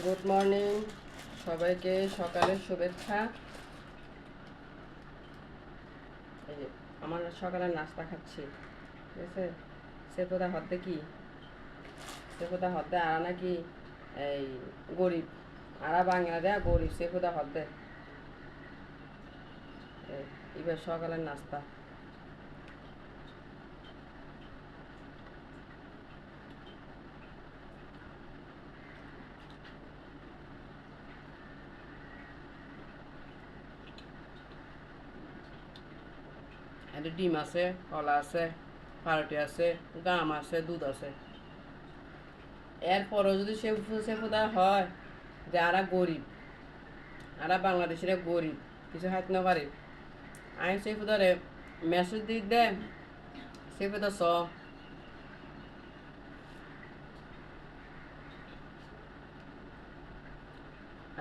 Good morning সবাইকে, সকালের শুভেচ্ছা। এই যে আমার সকালের নাস্তা খাচ্ছি, ঠিক আছে। সেপোদা হদ্দে কি সেপোদা হদ্দে আরা নাকি এই গরিব, আরা বাংলা দেয়া গরিব সেপোদা হদ্দে। এবার সকালের নাস্তা এতে ডিম আছে, কলা আছে, পাউরুটি আছে, গাম আছে, দুধ আছে। এরপরও যদি সেপোদা হয় যে আরা গরিব, আরা বাংলাদেশিরা গরিব, কিছু হাত না পারে, আমি সেপোদারে মেসেজ দিয়ে দে সেপোদা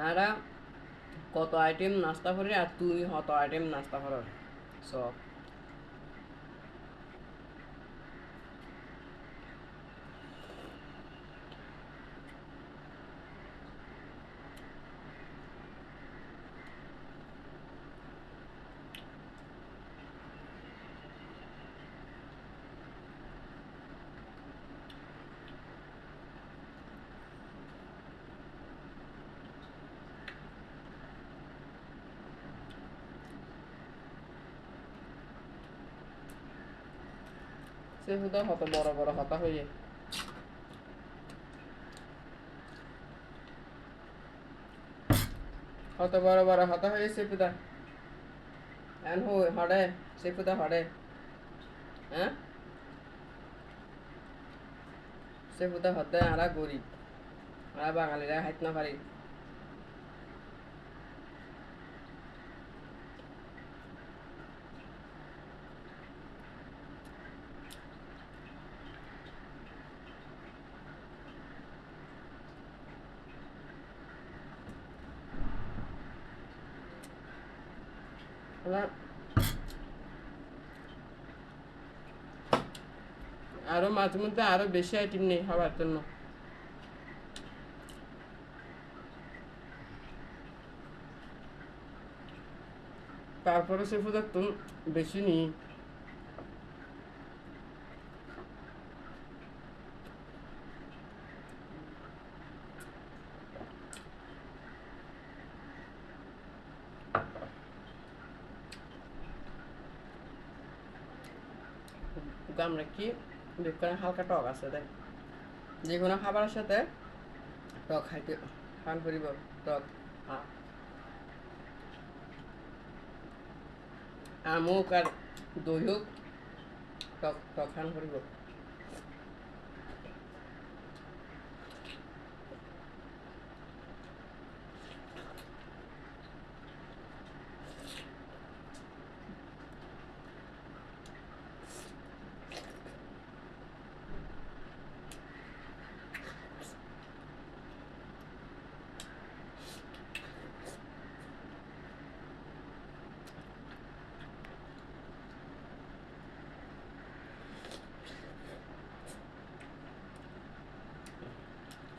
আরা কত আইটেম নাস্তা করে আর তুই কত আইটেম নাস্তা করার স সে হুদা হত বড় বড় হতা হয়ে হত বড় বড় হতা হয়ে সে পুদা এন হড়ে সে পুদা হড়ে। হ্যাঁ, সে পুদা হতে আরা গরিব, আরা বাঙালিরা হাইত না পারি। আরো মাঝে মধ্যে আরো বেশি আইটেম নেই খাবার জন্য। তারপরে সে পুদা তুমি বেশি নি আমরা কি বেকার হালকা টক আছে দেখ, যে কোনো খাবারের সাথে টক খাইতে খান করিব। টক আমুক আর দই হোক, টক টক খান করিব।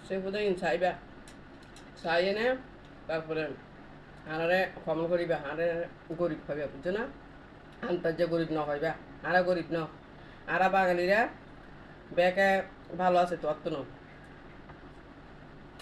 সে বোধহয় চাইবা চাই এনে তারপরে আনারে কমন করিবা, আরে গরিব খাইবা, বুঝছো না। আনতার যে গরিব ন খাইবা, আরা গরিব ন, আরা বাঙালিরা বেকে ভালো আছে তো অত ন।